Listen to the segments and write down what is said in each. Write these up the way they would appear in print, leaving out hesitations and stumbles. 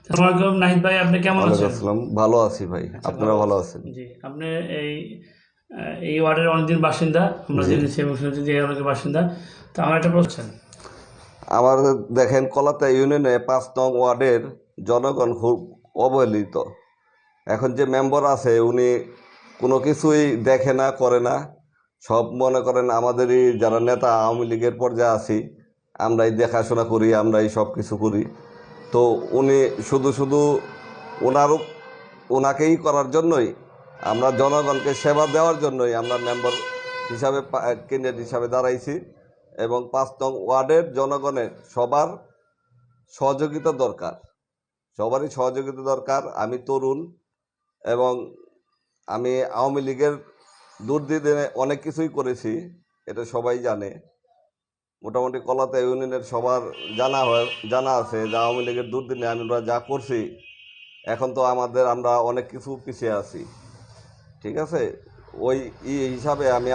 আসসালামু আলাইকুম নাহিদ ভাই, আপনি কেমন ওয়ালাইকুম আছেন? আসসালাম, ভালো আছি ভাই। আচ্ছা, আপনারা ভালো ভালো আছেন। আছেন? জি, আপনি এই এই ওয়ার্ডের অনেকদিন বাসিন্দা, আমরা জি। জেনেছি এবং শুনেছি যে অনেকে বাসিন্দা। তো আমার একটা প্রশ্ন। আমার দেখেন, কলাতা ইউনিয়নে 5 নং ওয়ার্ডের জনগণ খুব অবহেলিত। এখন যে মেম্বার আছে উনি কোনো কিছুই দেখে না, করে না। সব মনে করেন আমাদেরই যারা নেতা আওয়ামী লীগের পর্যায়ে আছি, আমরাই দেখাশোনা করি, আমরাই সব কিছু করি। তো উনি শুধু শুধু ওনারও ওনাকেই করার জন্যই, আমরা জনগণকে সেবা দেওয়ার জন্যই আমরা মেম্বার হিসাবে ক্যান্ডিডেট হিসাবে দাঁড়াইছি। এবং 5 নং ওয়ার্ডের জনগণের সবার সহযোগিতা দরকার, সবারই সহযোগিতা দরকার। আমি তরুণ এবং আমি আওয়ামী লীগের দুর্দিনে অনেক কিছুই করেছি, এটা সবাই জানে। মোটামুটি কলাতা ইউনিয়নের সবার জানা আছে যে আওয়ামী লীগের দুর্দিনে আমরা যা করছি। এখন তো আমরা অনেক কিছু পিছিয়ে আছি, ঠিক আছে। ওই হিসাবে আমি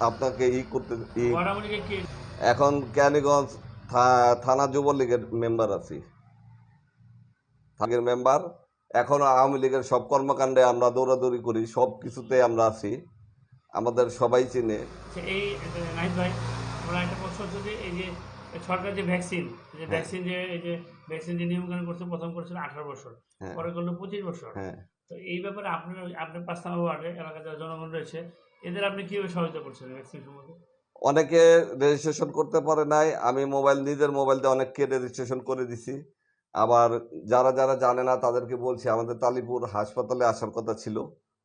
আপনাকে করতে ই ওয়ার্ড আওয়ামী লীগের কি? এখন কেরানীগঞ্জ থানা যুবলীগের মেম্বার আছি, থানার মেম্বার। এখনো আওয়ামী লীগের সব কর্মকাণ্ডে আমরা দৌড়াদৌড়ি করি, সব কিছুতে আমরা আছি, আমাদের সবাই চিনে। আচ্ছা, এই নাহিদ ভাই, আমরা একটা প্রশ্ন হচ্ছে যে এই যে সরকার যে ভ্যাকসিন, হ্যাঁ, ভ্যাকসিন যে নিয়মকানুন করছে, প্রথম করেছিল 18 বছর, হ্যাঁ, পরে করলো 25 বছর। হ্যাঁ। তো এই ব্যাপারে আপনার 5 নম্বর ওয়ার্ডে এলাকার যারা জনগণ রয়েছে, এদের আপনি কিভাবে সহায়তা করছেন ভ্যাকসিন সম্বন্ধে? অনেকে রেজিস্ট্রেশন করতে পারে নাই, আমি নিজের মোবাইল দিয়ে অনেককে রেজিস্ট্রেশন করে দিছি। আবার যারা যারা জানে না তাদেরকে বলছি, আমাদের তালিপুর হাসপাতালে আসার কথা ছিল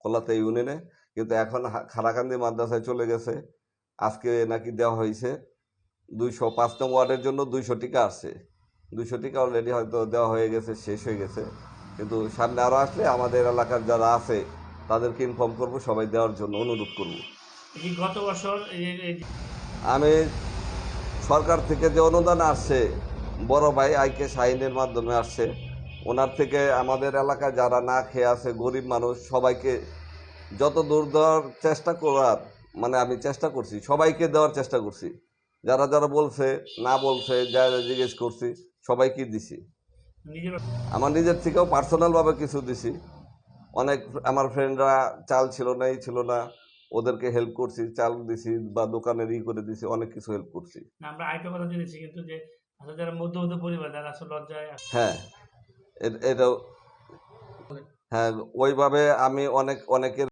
কলাতা ইউনিয়নে, কিন্তু এখন খারাকান্দি মাদ্রাসায় চলে গেছে। আজকে নাকি দেওয়া হয়েছে 205 নং ওয়ার্ডের জন্য 200 টিকা আসছে। 200 টিকা অলরেডি হয়তো দেওয়া হয়ে গেছে, শেষ হয়ে গেছে। কিন্তু সামনে আরও আসলে আমাদের এলাকার যারা আছে তাদেরকে ইনফর্ম করব, সবাই দেওয়ার জন্য অনুরোধ করব। এই যে গত বছর আমি সরকার থেকে যে অনুদান আসছে, বড় ভাই আইকে শাহিনের মাধ্যমে আসছে, ওনার থেকে আমাদের এলাকায় যারা না খেয়ে আছে, গরিব মানুষ, সবাইকে যত দূর দেওয়ার চেষ্টা করার, মানে আমি চেষ্টা করছি, সবাইকে দেওয়ার চেষ্টা করছি। যারা যারা বলছে, না বলছে, যা যা জিজ্ঞেস করছি, সবাইকে দিছি। নিজের আমার নিজের থেকেও পার্সোনালভাবে কিছু দিছি। অনেক আমার ফ্রেন্ডরা চাল ছিল না, এই ছিল না, ওদেরকে হেল্প করছি, চাল দিছি বা দোকানের করে দিছি, অনেক কিছু হেল্প করছি। না, আমরা আরেকটা কথা জেনেছি কিন্তু যে আসলে যারা মধ্যবিত্ত পরিবার, যারা আসলে লজ্জায় হ্যাঁ, এটাও। হ্যাঁ, ওইভাবে আমি অনেকের